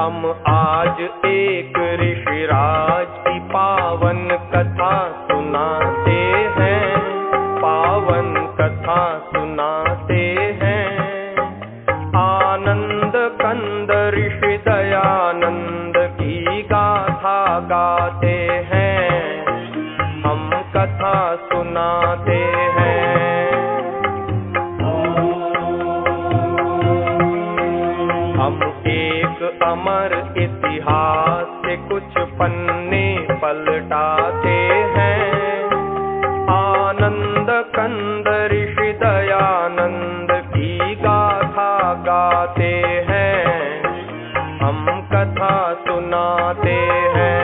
हम आज एक ऋषिराज की पावन कथा सुनाते हैं, पावन कथा सुनाते हैं। आनंद कंद ऋषि दयानंद की गाथा गाते हैं, हम कथा सुनाते हैं। हम एक अमर इतिहास से कुछ पन्ने पलटाते हैं। आनंद कंद ऋषि दयानंद की गाथा गाते हैं, हम कथा सुनाते हैं।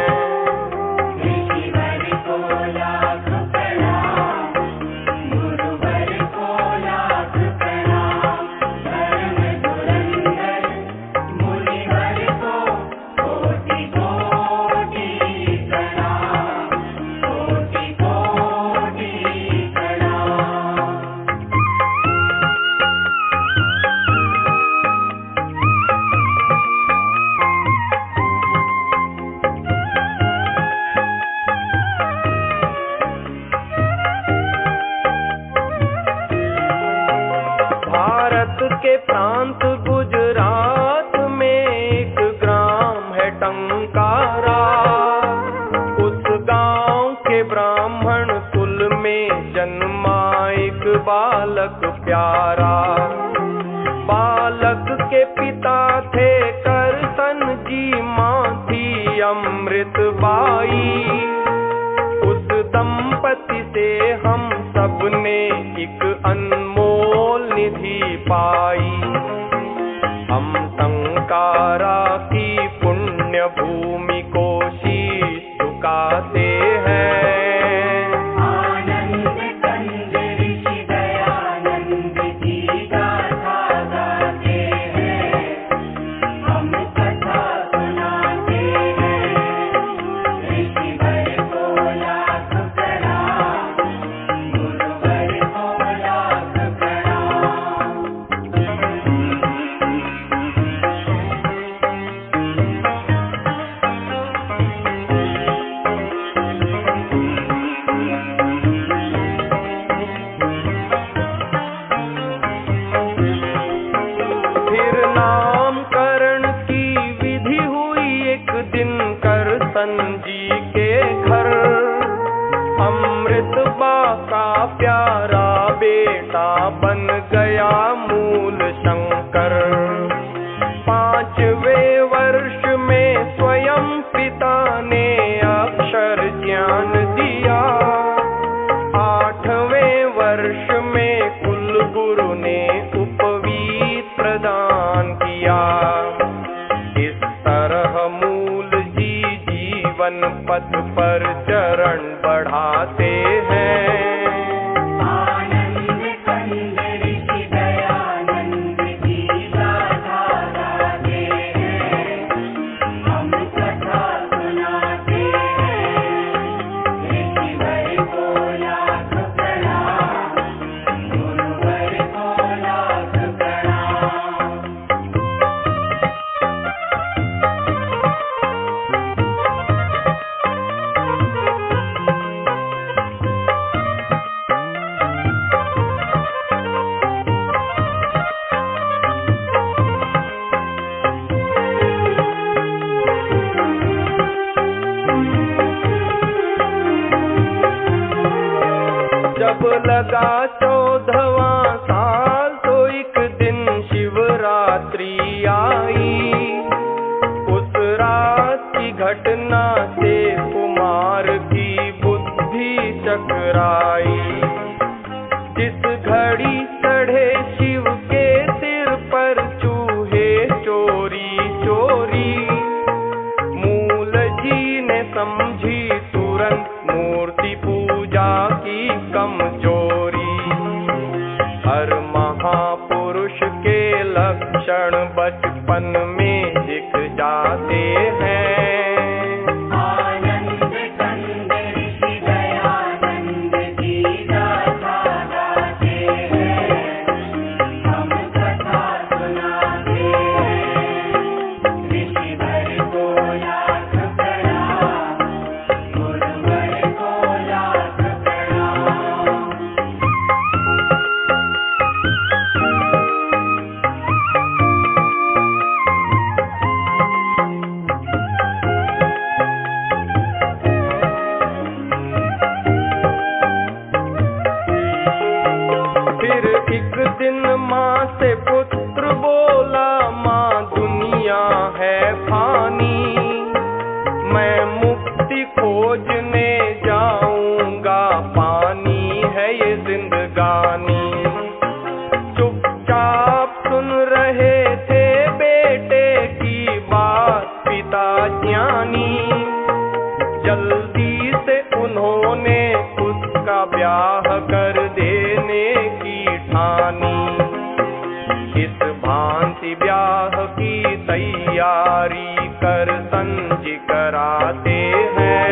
के प्रांत गुजरात में एक ग्राम है टंकारा। उस गांव के ब्राह्मण कुल में जन्मा एक बालक प्यारा। बालक के पिता थे करसन जी, माँ थी अमृत बाई। उस दंपति से हम सब ने एक अनमोल निधि पाई। हम टंकारा की पुण्य भूमि को शीश झुकाते हैं। आनंद कंद ऋषि दयानंद की गाथा गाते हैं, हम कथा सुनाते हैं। ऋषि वर को लाख प्रणाम, गुरुवर को लाख प्रणाम। फिर नामकरण की विधि हुई एक दिन करसन जी के घर। अमृत बा का प्यारा बेटा बन गया मूल शंकर। 5वें वर्ष में स्वयं पिता ने अक्षर ज्ञान दिया। 8वें वर्ष में कुल गुरु ने उपवीत प्रदान किया। इस तरह मूल जी जीवन पथ पर चरण बढ़ाते हैं। आनंद कंद ऋषि दयानंद की गाथा गाते हैं, हम कथा सुनाते हैं। ऋषि वर को लाख प्रणाम, गुरुवर को लाख प्रणाम। जब लगा 14वां साल तो एक दिन शिवरात्रि आई। उस रात की घटना से कुमार की बुद्धि चकराई। जिस घड़ी चढ़े शिव के सिर पर चूहे चोरी चोरी, मूल जी ने समझी तुरंत मूर्ति पूजा की कमजोरी। हर महापुरुष के लक्षण बचपन में दिख जाते हैं। जल्दी से उन्होंने उसका ब्याह कर देने की ठानी। इस भांति ब्याह की तैयारी कर संजी कराते हैं।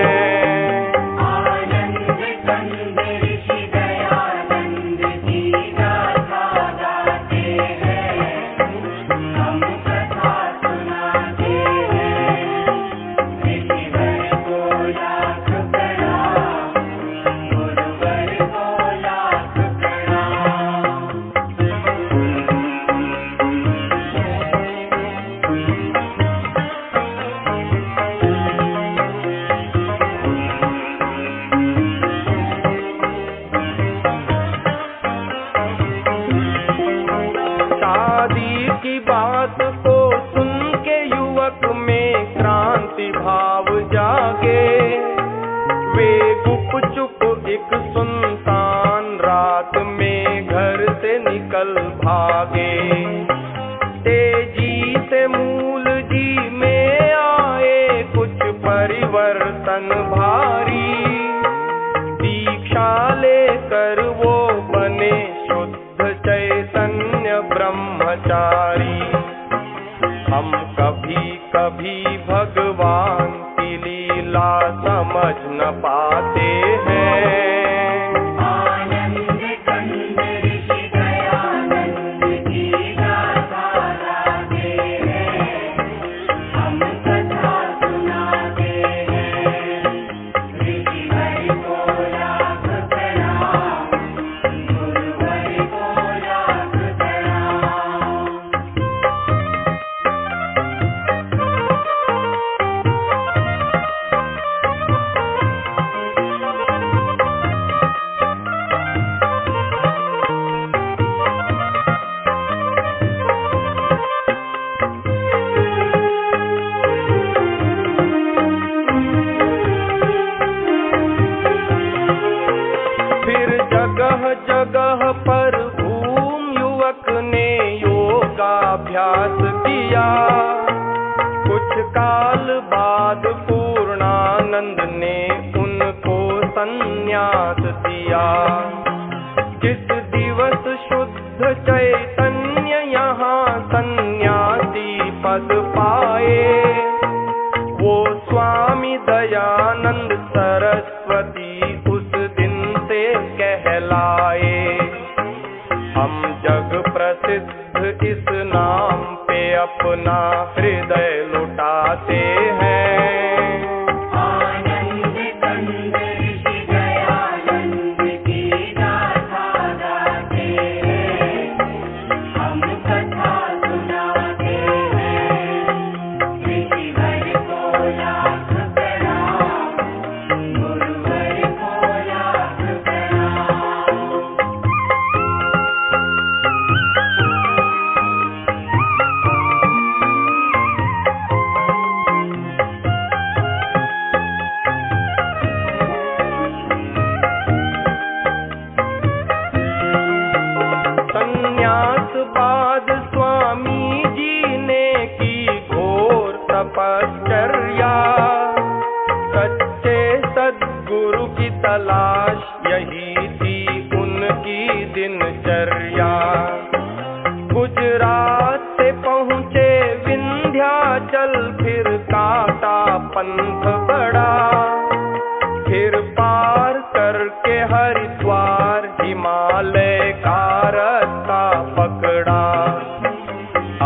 की बात को सुन के युवक में क्रांति भाव जागे। वे गुपचुप एक सुनसान रात में घर से निकल भागे। तेजी से मूल जी में आए कुछ परिवर्तन भारी। दीक्षा लेकर वो बने शुद्ध चैतन्य ब्रह्मचारी। हम कभी कभी भगवान की लीला समझ न पाते हैं। जगह पर घूम युवक ने योगाभ्यास किया। कुछ काल बाद पूर्णानंद ने उनको संन्यास दिया। जिस दिवस शुद्ध चैतन्य यहाँ सन्यासी पद पाए, वो स्वामी दयानंद सरस्वती उस दिन से कहलाए। हम जग प्रसिद्ध इस नाम पे अपना हृदय लुटाते हैं। बाद स्वामी जी ने की घोर तपश्चर्या। सच्चे सद्गुरु की तलाश यही थी उनकी दिनचर्या। गुजरात से पहुँचे विंध्याचल, फिर काटा पंथ बड़ा। फिर पार करके हरिद्वार हिमालय का रास्ता पकड़ा।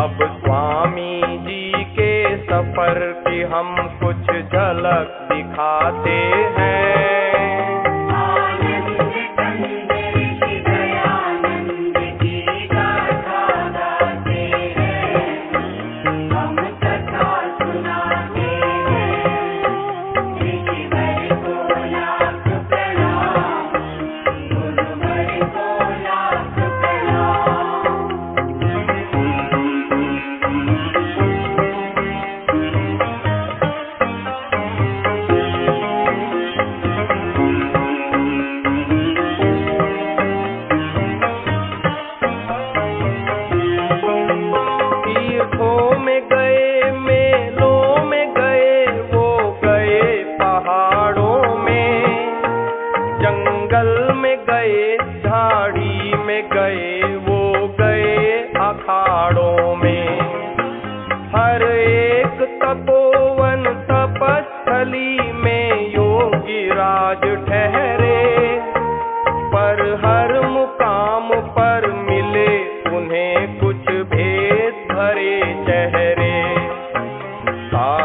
अब स्वामी जी के सफर की हम कुछ झलक दिखाते हैं।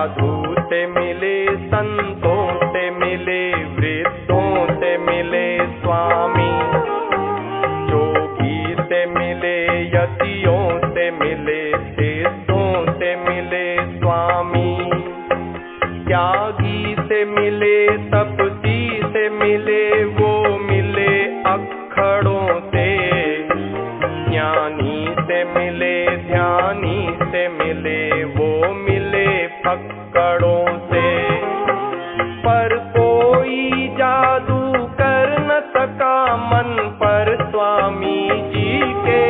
साधु से मिले, संतों से मिले, वृद्धों से मिले स्वामी, जोगी से मिले, यतियों से मिले, सिद्धों से मिले स्वामी, त्यागी से मिले, तपसी से मिले, वो मिले अखड़ों से, ज्ञानी से मिले, ध्यानी से मिले, वो मिले पकड़ों से। पर कोई जादू कर न सका मन पर स्वामी जी के,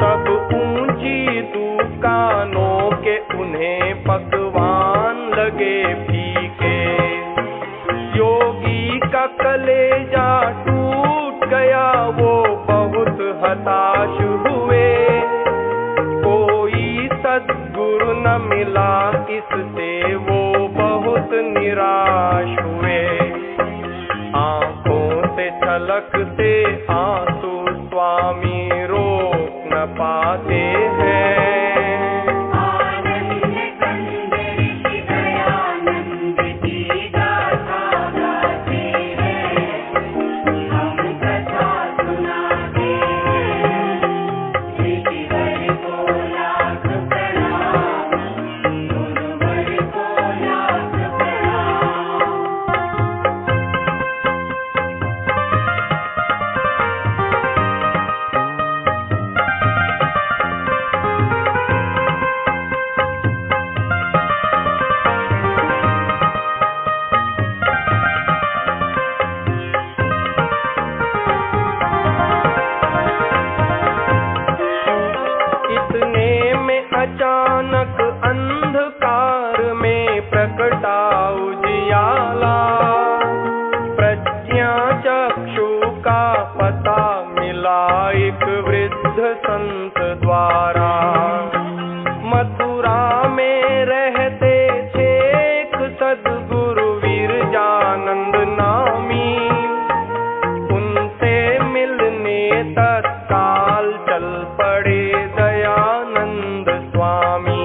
सब ऊंची दुकानों के उन्हें पकवान लगे फीके। योगी का कलेजा टूट गया, वो बहुत हताश हुए, कोई सद्गुरु न मिला इससे वो बहुत निराश हुए। आंखों से छलकते आंसू स्वामी रोक न पाते हैं। अचानक अंधकार में प्रकटा उजियाला, प्रज्ञा चक्षु का पता मिला एक वृद्ध संत द्वारा। मथुरा में रहते थे एक सद्गुरु विरजानंद नामी, उनसे मिलने तत्काल चल पड़े दयानंद स्वामी।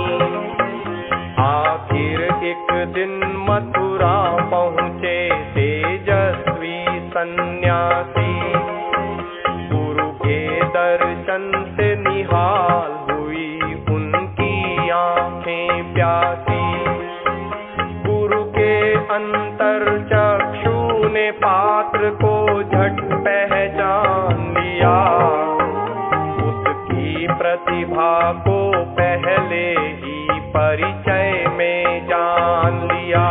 आखिर एक दिन मथुरा पहुँचे तेजस्वी सन्यासी, गुरु के दर्शन से निहाल हुई उनकी आंखें प्यासी। गुरु के अंतर चक्षु ने पात्र को झट पहचान लिया, प्रतिभा को पहले ही परिचय में जान लिया।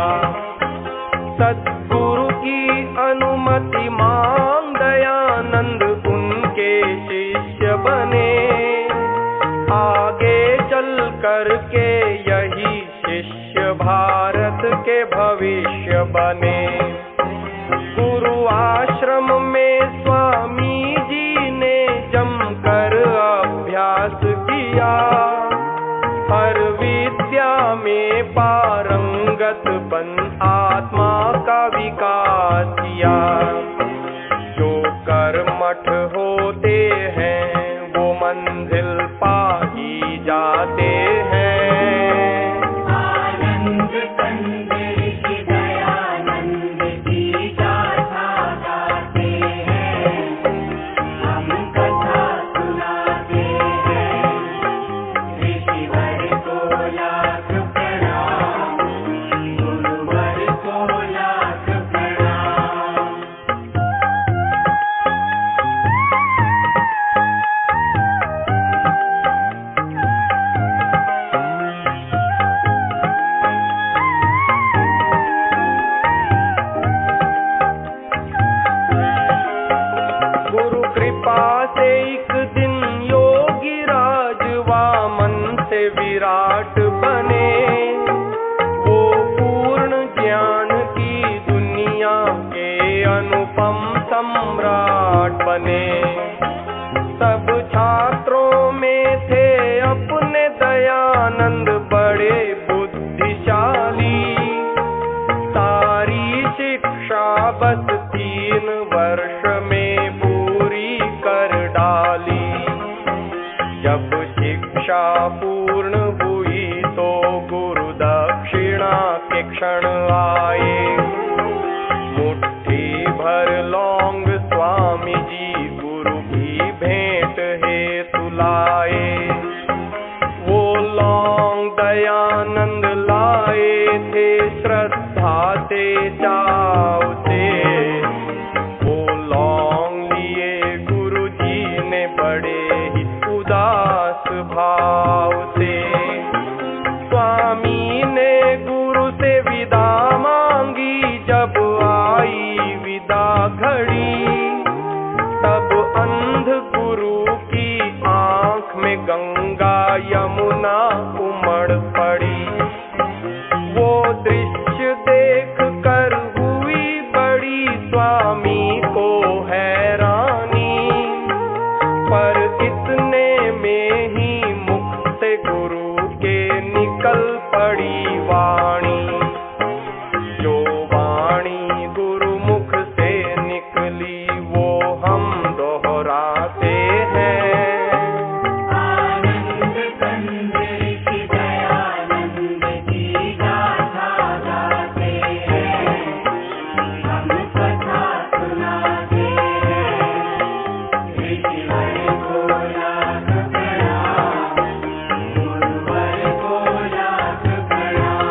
सद्गुरु की अनुमति मांग दयानंद उनके शिष्य बने, आगे चल कर के यही शिष्य भारत के भविष्य बने। गुरु आश्रम में स्वामी जी ने जमकर अभ्यास किया, हर विद्या में पारंगत बन आत्मा का विकास किया। जो कर्मठ होते हैं वो मंजिल पा ही जाते हैं। विराट बने, वो पूर्ण ज्ञान की दुनिया के अनुपम सम्राट बने। सब छात्रों में थे अपने दयानंद बड़े बुद्धिशाली, सारी शिक्षा बस 3 वर्ष में पूरी कर डाली। जब शिक्षा पूर्ण हुई तो गुरु दक्ष के क्षण आए। मुट्ठी भर लौंग स्वामी जी गुरु की भेंट हेतु लाए। वो लौंग दयानंद लाए थे श्रद्धा से चाव से। वो लौंग लिए गुरु जी ने बड़े ही उदास भाव से। स्वामी ने गुरु से विदा मांगी, जब आई विदा घड़ी तब अंध गुरु की आंख में गंगा यमुना उमड़ पड़ी। वो दृश्य देख कर हुई बड़ी स्वामी को हैरानी, पर इतने में ही मुख से गुरु के निकल पड़ी वाणी। जो वाणी गुरु मुख से निकली वो हम दोहराते हैं। आनंद कंद ऋषि दयानंद की गाथा गाते हैं, हम कथा सुनाते हैं। ऋषिवर को लाख प्रणाम, गुरुवर को लाख प्रणाम।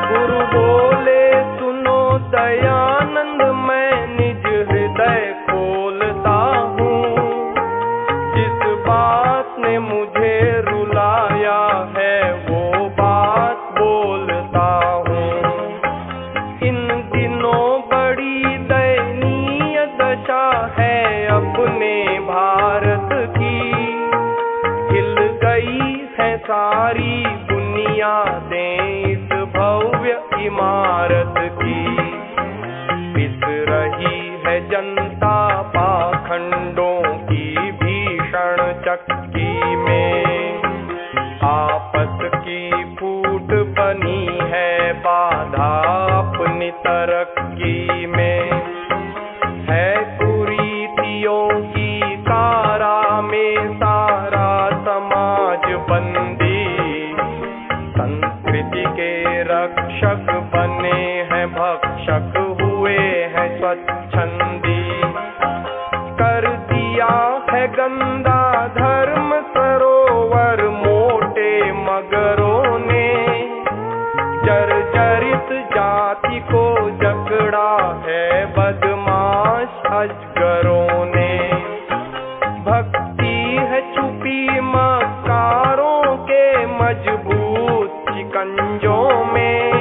गुरु बोले सुनो दयानंद, मैं निज हृदय खोलता हूँ। जिस बात ने मुझे रुलाया है वो बात बोलता हूँ। इन दिनों बड़ी दयनीय दशा है अपने भारत की। हिल गई है सारी बुनियादें इस भव्य इमारत की। पिस रही है जनता पाखंडों की भीषण चक्की में। आपस की फूट बनी है बाधा अपनी तरक्की में। है कुरीतियों की कारा में सारा समाज बंदी। संस्कृति के रक्षक बने हैं भक्षक हुए हैं स्वच्छंदी। कर दिया है गंदा धर्म सरोवर मोटे मगरों ने। जर्जरित जाति को जकड़ा है बदमाश अजगरों ने। भक्ति है छुपी मकारों के मजबूत शिकंजों में।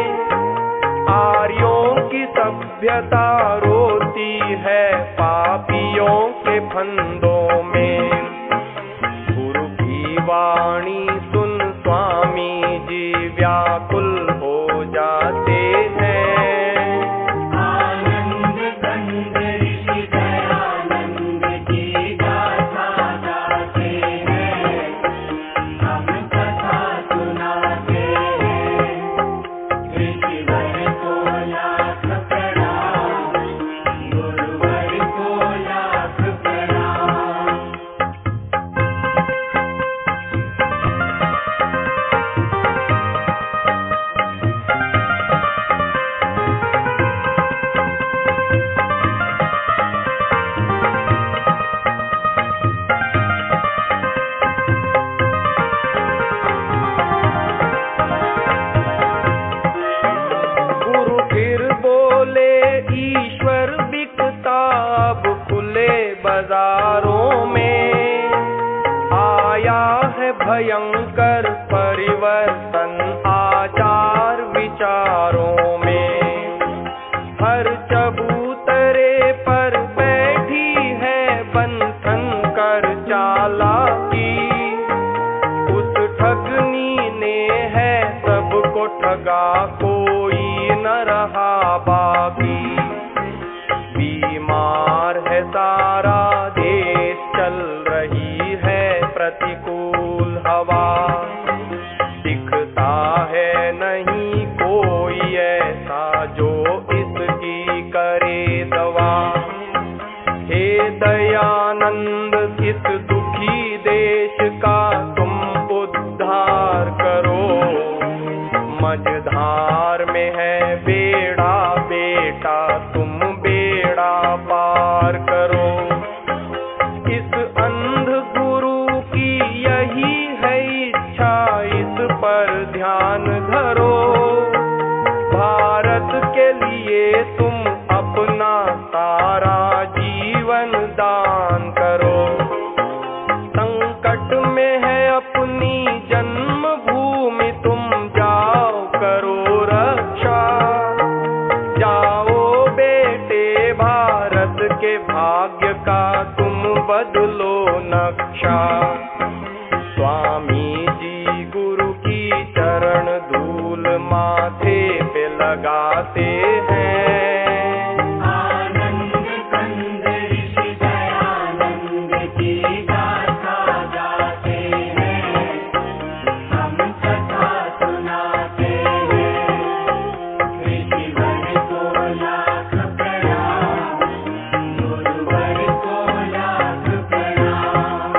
आर्यों की सभ्यता रोती है पापियों के फंदों में। गुरु की वाणी सुन स्वामी जी व्याकुल हो जाते हैं। आनंद कंद ऋषि दयानंद की गाथा गाते हैं, हम कथा सुनाते हैं। ऋषिवर को लाख प्रणाम, गुरुवर को लाख प्रणाम। गुरु फिर बोले ईश्वर बिकता अब खुले बाजारों में। आया है भयंकर परिवर्तन आचार विचारों में। हर चबूतरे पर बैठी है बंधन कर चालाकी। उस ठगनी ने है सबको ठगा, कोई न रहा बाकी। बीमार है सारा देश, चल रही है प्रतिकूल हवा। दिख दिखता है नहीं कोई ऐसा जो इसकी करे दवा। हे दयानंद इस दुखी देश का तुम उद्धार करो। मझधार में है बेड़ा बेटा तुम बेड़ा पार करो। इस अंध गुरु की यही है इच्छा इस पर ध्यान धरो। भारत के लिए तुम अपना सारा जीवन दान करो। संकट में है अपनी जन्मभूमि तुम जाओ करो रक्षा। जाओ बेटे भारत के भाग्य का तुम बदलो नक्शा। स्वामी जी गुरु की चरण धूल माथे पे लगाते हैं। आनंद कंद ऋषि दयानंद की गाथा गाते हैं। हम कथा सुनाते हैं। ऋषिवर को लाख प्रणाम। गुरुवर को लाख प्रणाम।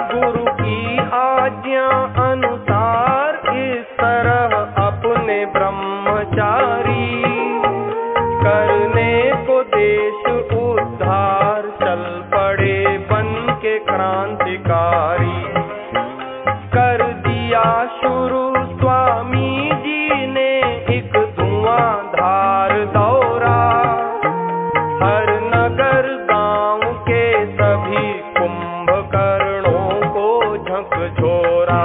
गुरु की आज्ञा अनुसार इस तरह अपने ब्रह्मचारी करने को देश उद्धार चल पड़े बन के क्रांतिकारी। कर दिया शुरू स्वामी जी ने एक धुआंधार दौरा। हर नगर गांव के सभी कुंभकर्णों को झकझोरा।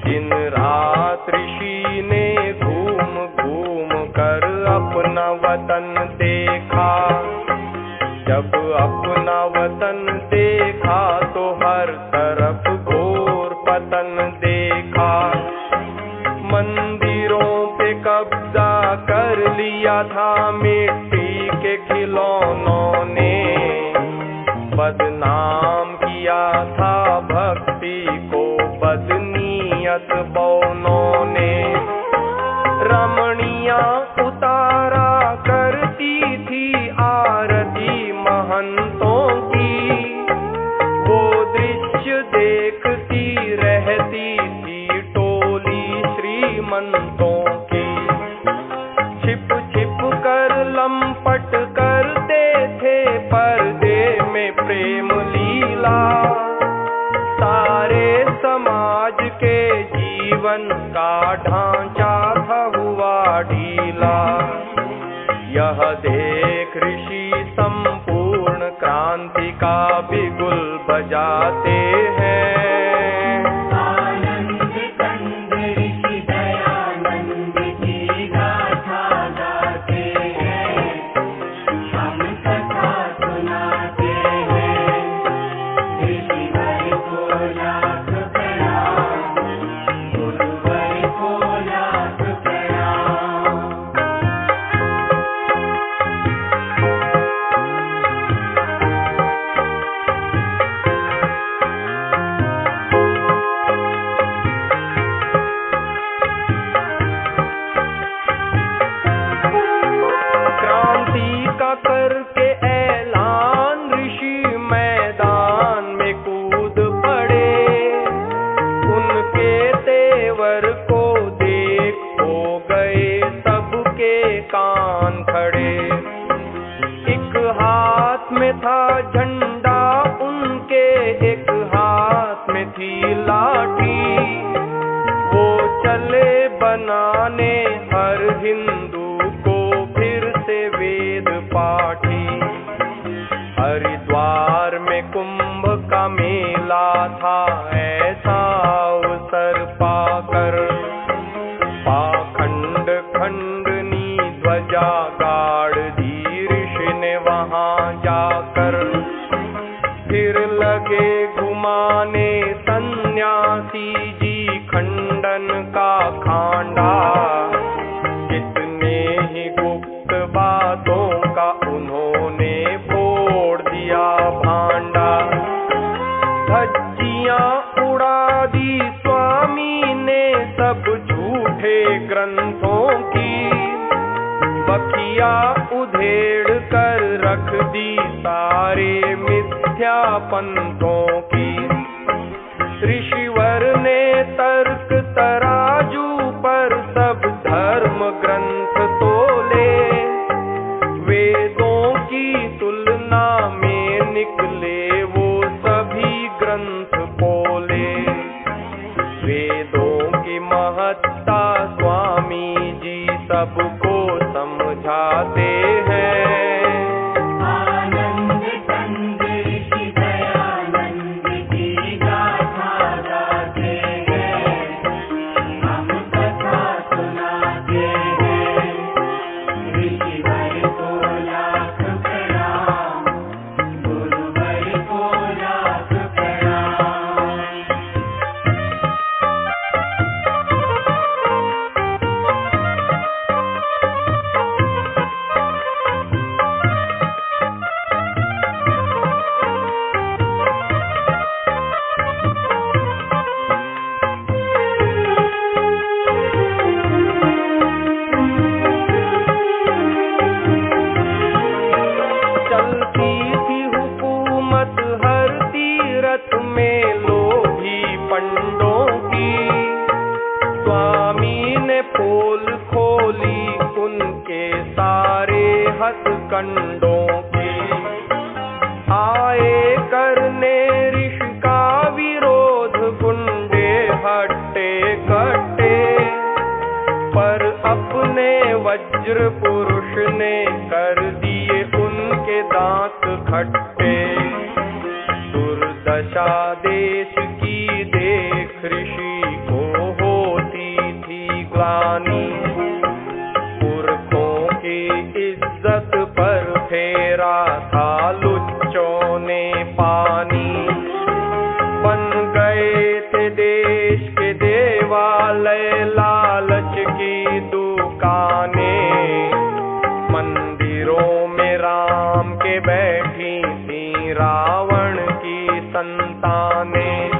दिन रात ऋषि ने घूम घूम कर अपना वतन देखा। जब अपना वतन देखा तो हर तरफ घोर पतन देखा। मंदिरों पे कब्जा कर लिया था मिट्टी के खिलौनों ने। बदनाम किया था भक्ति को बदनीयत बौनों ने। रमणियां उतारा करती थी आरती महंतों की। वो दृश्य देखती रहती थी टोली श्रीमंतों की। छिप छिप कर लंपट करते थे पर्दे में प्रेम लीला। सारे समाज के जीवन का ढांचा था हुआ ढीला। यह देख ऋषि संपूर्ण क्रांति का बिगुल बजाते हैं। आनंद कंद ऋषि दयानंद की गाथा गाते हैं। हम कथा सुनाते हैं। ऋषिवर को लाख प्रणाम। गुरुवर को लाख प्रणाम। क्रांति का करके ऐलान ऋषि मैदान में कूद पड़े। उनके तेवर को देख हो गए सबके कान खड़े। एक हाथ में था झंडा उनके एक हाथ में थी लाठी। वो चले बनाने हर हिंदू को फिर से वेद पाठी। हरिद्वार में कुंभ का मेला था ऐसा अवसर पाकर। पाखंड खंडनी ध्वजा गाड़ दी ऋषि ने वहां जाकर। फिर लगे घुमाने सन्यासी ग्रंथों की बखिया उधेड़ कर रख दी सारे मिथ्या पंथों की। ऋषिवर ने तर्क तराजू पर सब धर्म ग्रंथ तोले, वेदों की तुलना में निकले वो सभी ग्रंथ पोले। वेदों की महत्ता स्वामी जी सबको समझाते हैं। आनंद कंद ऋषि दयानंद की गाथा गाते हैं, हम कथा सुनाते हैं। ऋषिवर को लाख प्रणाम, गुरुवर को लाख प्रणाम। चलती थी हुकूमत हर तीरथ में लोभी पंडों की, स्वामी ने पोल खोली उनके सारे हथकंडों की। आए करने ऋषि का विरोध गुंडे हट्टे कट्टे, पर अपने वज्र पुरुष ने कर दिए उनके दांत खट्टे। दुर्दशा देश की देख ऋषि को होती थी ग्लानि, पुरखों की इज्जत पर फेरा था लुच्चों ने पानी। बन गए थे देश के देवालय लालच की दुकानें, मंदिरों में राम के बैठी थी रावण की संतानें।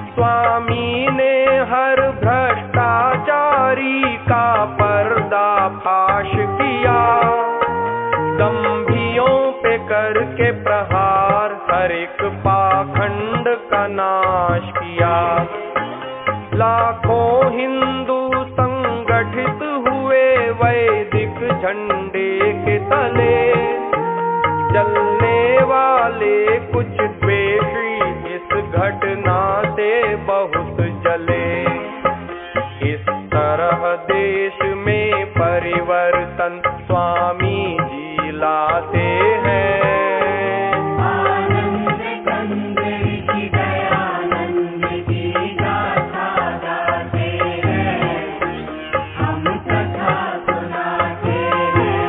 स्वामी ने हर भ्रष्टाचारी का पर्दाफाश किया, दंभियों पे करके प्रहार हर एक पाखंड का नाश किया। लाखों हिंदू संगठित हुए वैदिक झंडे के तले, जलने वाले कुछ द्वेषी इस घटना से बहुत जले। इस तरह देश में परिवर्तन स्वामी जी लाते हैं। आनंद कंद ऋषि दयानंद की गाथा गाते हैं, हम कथा सुनाते हैं।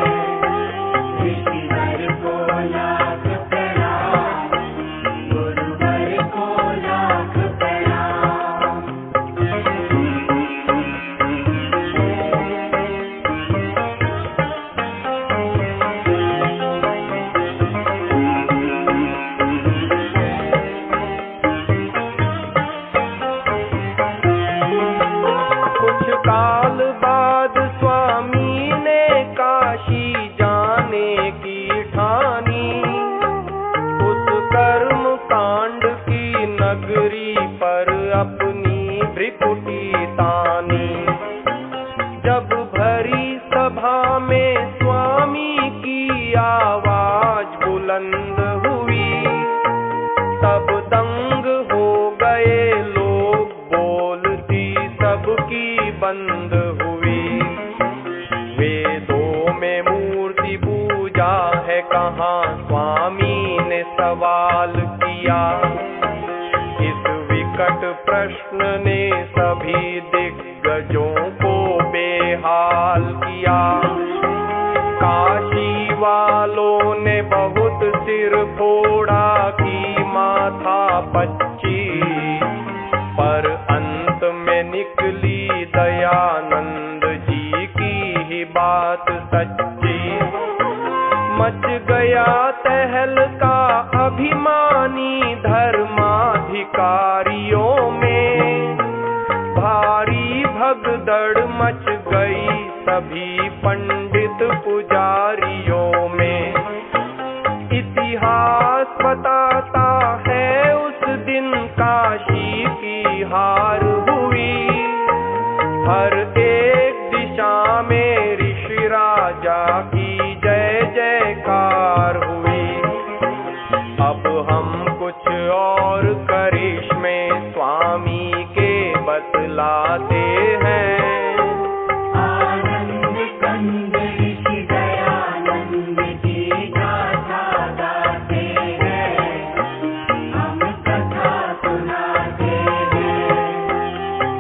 ऋषिवर को लाख प्रणाम, गुरुवर को लाख प्रणाम। कुछ काल बाद स्वामी ने काशी जाने की ठानी, उस कर्म कांड की नगरी पर अपनी भ्रिकुटी तानी। जब भरी सभा में स्वामी की आवाज बुलंद हुई, तब दंग हो गए लोग, बोलती सबकी बंद हुई। वेदों में मूर्ति पूजा है कहाँ, स्वामी ने सवाल किया। इस विकट प्रश्न ने सभी दिग्गजों को बेहाल किया। काशी वालों ने बहुत सिर फोड़ा की माथा पच्ची, पर अंत में निकली दयानंद जी की ही बात सच्ची। मच गया तहलका अभिमानी धर्माधिकारियों में, भारी भगदड़ मच सभी पंडित पुजारियों में। इतिहास बताता है उस दिन काशी की हार हुई। हर एक दिशा में ऋषि राजा की जय जयकार हुई। अब हम कुछ और करिश्मे स्वामी के बतलाते हैं। आनंद कंद ऋषि दयानंद की गाथा गाते हैं, हम कथा सुनाते हैं।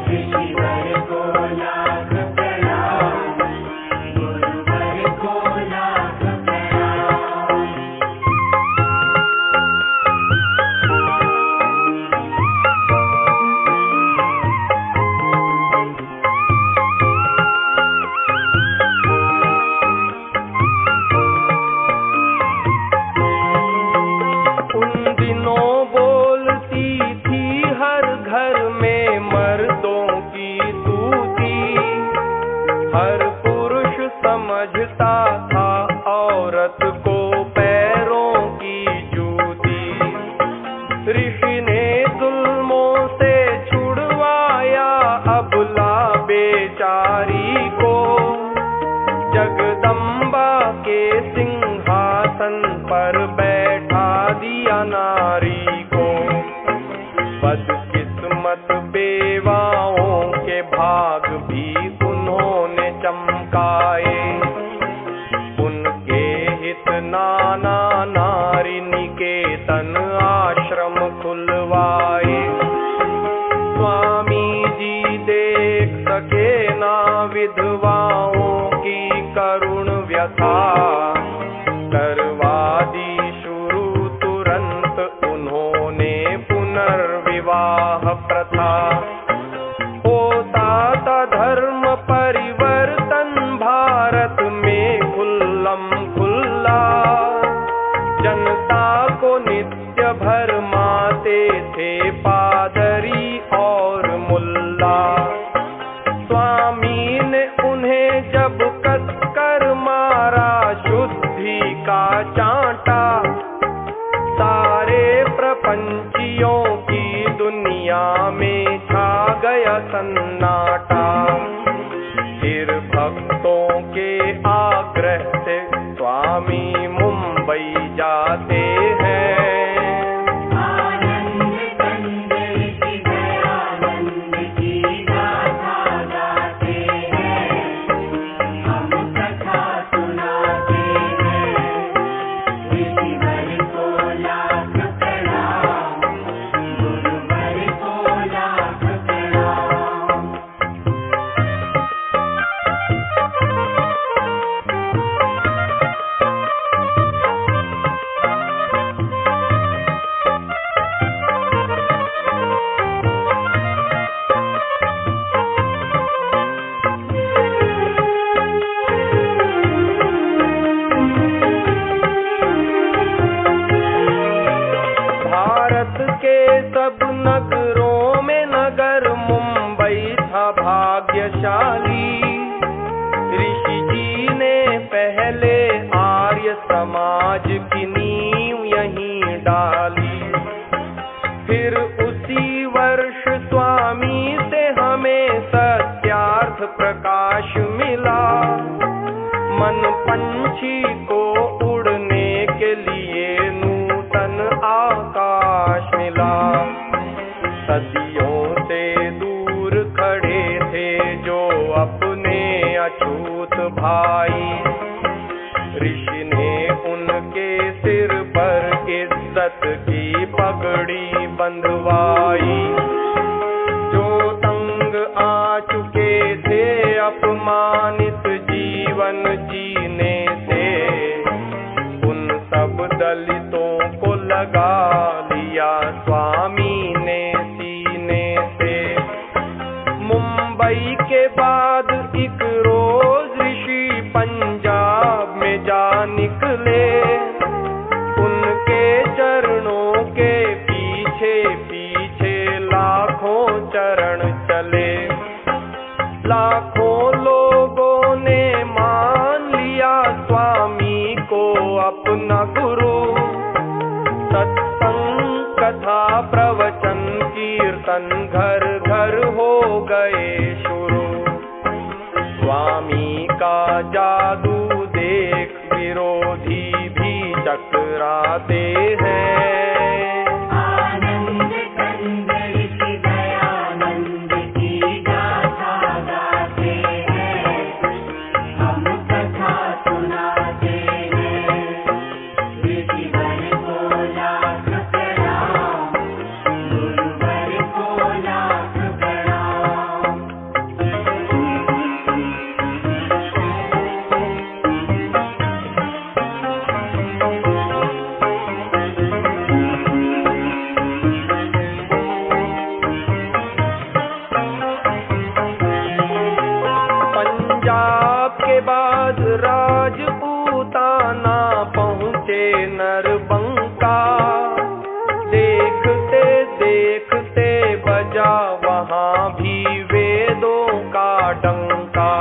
ऋषिवर को लाख प्रणाम, गुरुवर को लाख प्रणाम। उन दिनों बोलती थी हर घर में मर्दों की तूती। हर पुरुष समझता था औरत को पैरों की जूती। ऋषि ने जुल्मों से छुड़वाया अबला बेचारी को। जगदम्बा के सिंहासन पर बैठा दिया नारी को। बदकिस्मत बेवाओं के भाग भी उन्होंने चमकाए। उनके हित नाना नारी निकेतन आश्रम खुलवाए। स्वामी जी देख सके ना विधवाओं की करुण व्यथा। करवा दी शुरू तुरंत उन्होंने पुनर्विवाह प्रथा। होता था धर्म परिवर्तन भारत में खुल्लम खुल्ला। जनता को नित्य भरमाते थे पादरी और मुल्ला। स्वामी ने उन्हें जब कसकर मारा शुद्धि का चांटा। सारे प्रपंचियों की दुनिया में छा गया सन्नाटा। फिर भक्तों के आग्रह से स्वामी मुंबई जाते हैं। आनंद कंद ऋषि दयानंद की गाथा गाते हैं, हम कथा सुनाते हैं। ऋषिवर को लाख प्रणाम, गुरुवर को लाख प्रणाम। भारत के सब नगरों में नगर मुंबई था भाग्यशाली। ऋषि जी ने पहले आर्य समाज की नींव यहीं डाली। फिर उसी वर्ष स्वामी से हमें सत्यार्थ प्रकाश मिला। मन पंछी को उड़ने के लिए नूतन आकाश मिला। सदियों से दूर खड़े थे जो अपने अछूत भाई। ऋषि ने उनके सिर पर इज्जत की पगड़ी बंधवाई। जो तंग आ चुके थे अपमानित जीवन जीने से, उन सब दलितों को लगा लिया स्वामी ने सीने से। मुंबई के बाद एक रोज ऋषि पंजाब में जा निकले। उनके चरणों के पीछे पीछे लाखों चरण चले। लाखों लोगों ने जादू देख विरोधी भी चकराते हैं। आनंद कंद ऋषि दयानंद की गाथा गाते हैं, हम कथा सुनाते हैं। ऋषिवर को लाख प्रणाम, गुरुवर को लाख प्रणाम। पंजाब के बाद राजपूताना पहुँचे नरबंका। देखते देखते बजा वहाँ भी वेदों का डंका।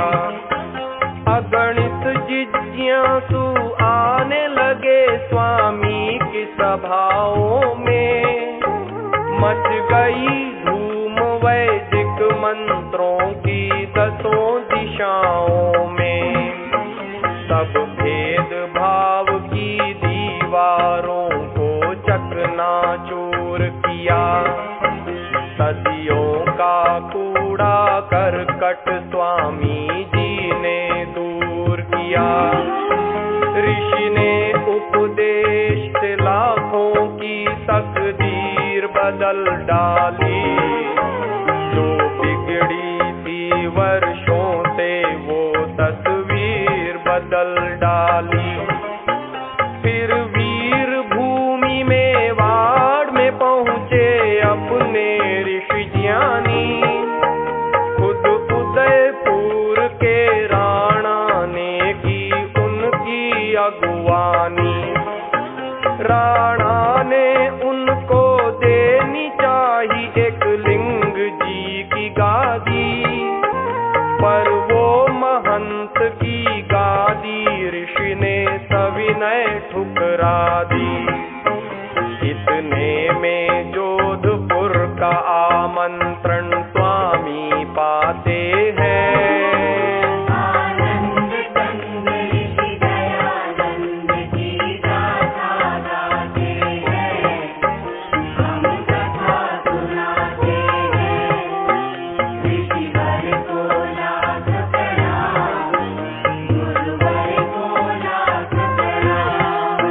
अगणित जिज्ञासु आने लगे स्वामी की सभाओं में। मच गई धूम वैदिक मंत्रों की दसों दिशाओं में। सब भेद भाव की दीवारों को चकनाचूर किया। सदियों का कूड़ा करकट स्वामी जी ने दूर किया। ऋषि ने उपदेश से लाखों की तकदीर बदल डाली। जो बिगड़ी थी वर्षों से वो तस्वीर बदल डाली। फिर वीर भूमि में वाड़ में पहुँचे अपने ऋषि ज्ञानी। खुद उदयपुर के राणा ने की उनकी अगुवानी। राणा ने उनको देनी चाहिए एक लिंग जी की गादी। पर वो महंत की गादी ऋषि ने सविनय ठुकरा दी। इतने में जोधपुर का आमंत्रण स्वामी पाते हैं। आनंद कंद ऋषि दयानंद की गाथा गाते हैं, हम कथा सुनाते हैं। ऋषिवर को लाख प्रणाम, गुरुवर को लाख प्रणाम।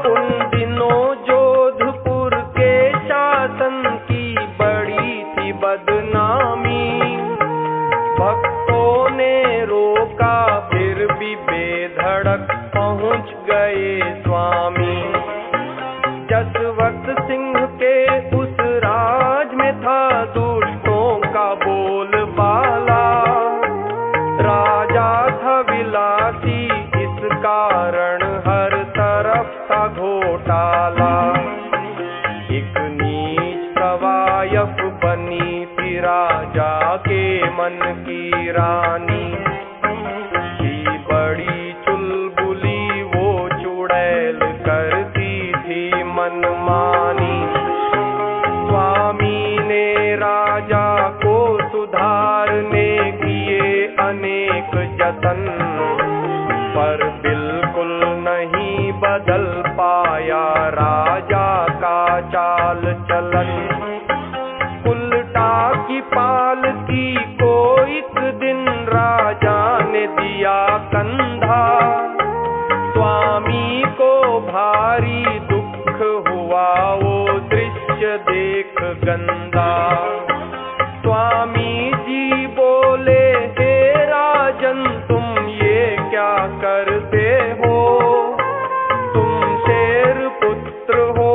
उन दिनों जोधपुर के शासन की बड़ी थी बदनामी। भक्तों ने रोका फिर भी बेधड़क पहुँच गए स्वामी। जसवंत सिंह के उस राज में था दुष्टों का बोलबाला। राजा था विलासी इस कारण हर तरफ था घोटाला। एक नीच कवायफ बनी थी राजा के मन की रानी। थी बड़ी चुलबुली वो चुड़ैल करती थी मनमानी। स्वामी ने राजा को सुधारने किए अनेक जतन। पर बिल्कुल नहीं बदल पाया राजा का चाल चलन। उल्टा की पालकी को एक दिन राजा ने दिया कंधा। स्वामी को भारी दुख हुआ वो दृश्य देख गंदा। स्वामी जी बोले, हे राजन तुम ये क्या करते हो? तुम शेर पुत्र हो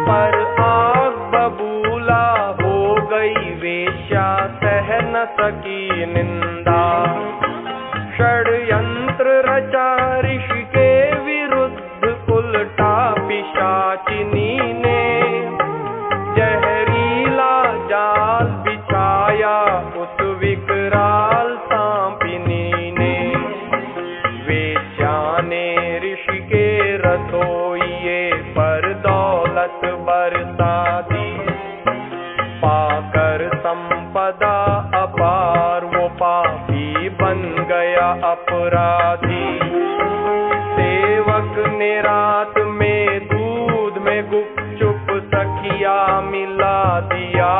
पर आग बबूला हो गई वेश्या, सह न सकी निंदा। षड्यंत्र रचा ऋषि के विरुद्ध, उल्टा पिशाचिनी ने। जहरीला जाल बिछाया उस विकराल सांपिनी ने। वेश्या ने ऋषि के रसोइये पर दौलत बरसा दी। पाकर संपदा अपार वो पापी बन गया अपराधी। सेवक ने रात में दूध में गुपचुप सखिया मिला दिया।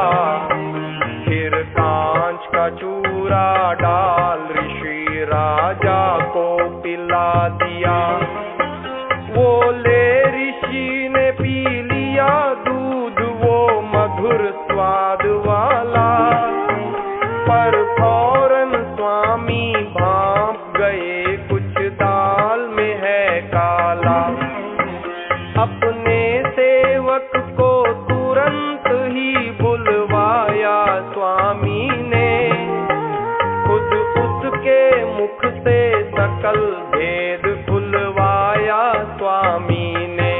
फिर कांच का चूरा डाल ऋषि राजा को पिला दिया। वो ले ऋषि ने पी लिया दूध वो मधुर स्वाद वाला। पर फौरन स्वामी भांप गए, कुछ दाल में है काला। अपने सेवक को तुरंत ही बुलवाया स्वामी ने। खुद उसके मुख से सकल भेद खुलवाया स्वामी ने।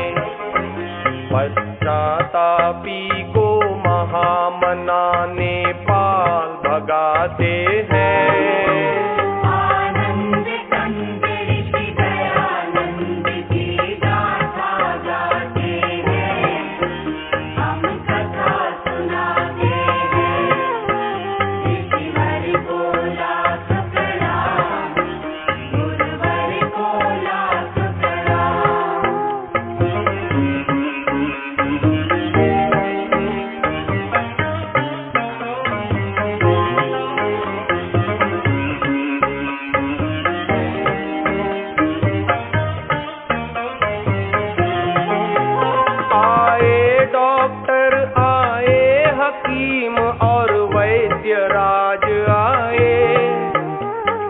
पश्चातापी को महामनाने पाल भगाते हैं। आनंद कंद ऋषि दयानंद की गाथा गाते हैं। हम कथा सुनाते हैं। ऋषिवर को लाख प्रणाम, गुरुवर को लाख प्रणाम। आए डॉक्टर आए, हकीम और वैद्य राज आए।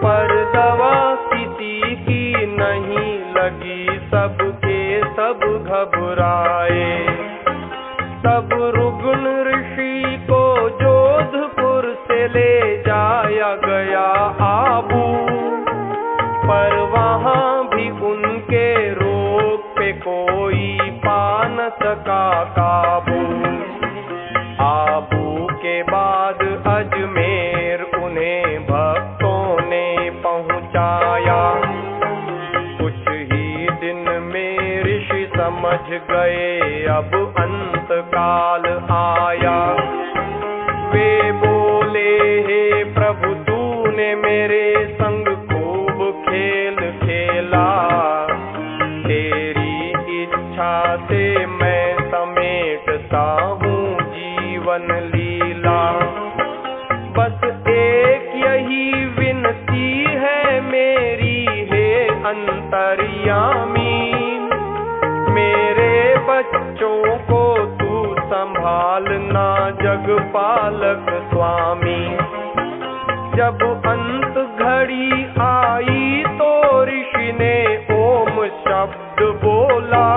पर दवा किसी की नहीं लगी, सबके सब घबराए। तब रुग्ण ऋषि को जोधपुर से ले जाया गया आबू। पर वहाँ भी उनके रोग पे कोई पा न सका काबू। आबू के बाद अजमेर उन्हें भक्तों ने पहुँचाया। कुछ ही दिन में ऋषि समझ गए अब अंत काल आया। वे बोले हे प्रभु तूने मेरे संग खूब खेल खेला। तेरी इच्छा से मैं समेटता हूँ जीवन लीला। बस एक यही विनती है मेरी हे अंतर्यामी। मेरे बच्चों को तू संभालना जगपालक स्वामी। जब अंत घड़ी आई तो ऋषि ने ओम शब्द बोला।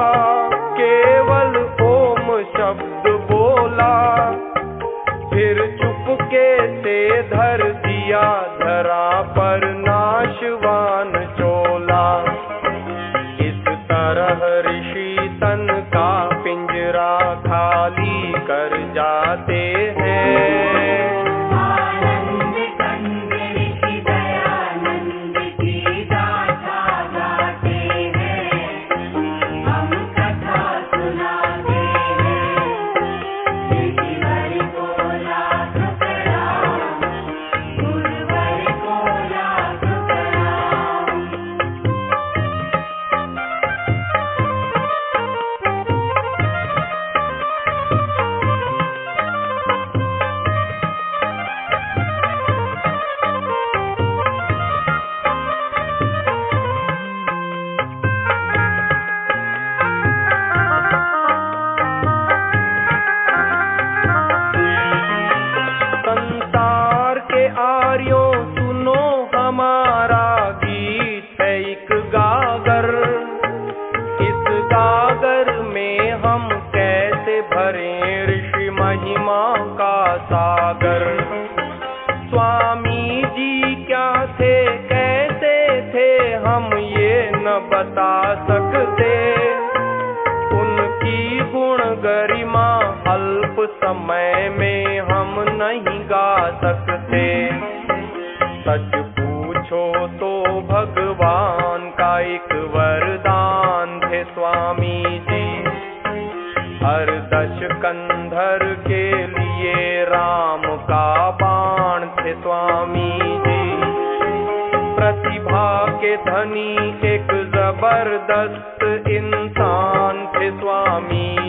केवल ओम शब्द बोला। फिर चुपके से धर दिया धरा पर नाशवान चोला। इस तरह ऋषि तन का पिंजरा खाली कर जाते हैं। आनंद कंद ऋषि दयानंद की गाथा गाते हैं। हम कथा सुनाते हैं। ऋषिवर को लाख प्रणाम, गुरुवर को लाख प्रणाम। भरे ऋषि महिमा का सागर। स्वामी जी क्या थे कैसे थे हम ये न बता सकते, उनकी गुण गरिमा अल्प समय में हम नहीं गा सकते। सच पूछो तो भगवान का एक वरदान थे स्वामी जी, हर दश कंधर के लिए राम का बाण थे स्वामी जी। प्रतिभा के धनी एक जबरदस्त इंसान थे स्वामी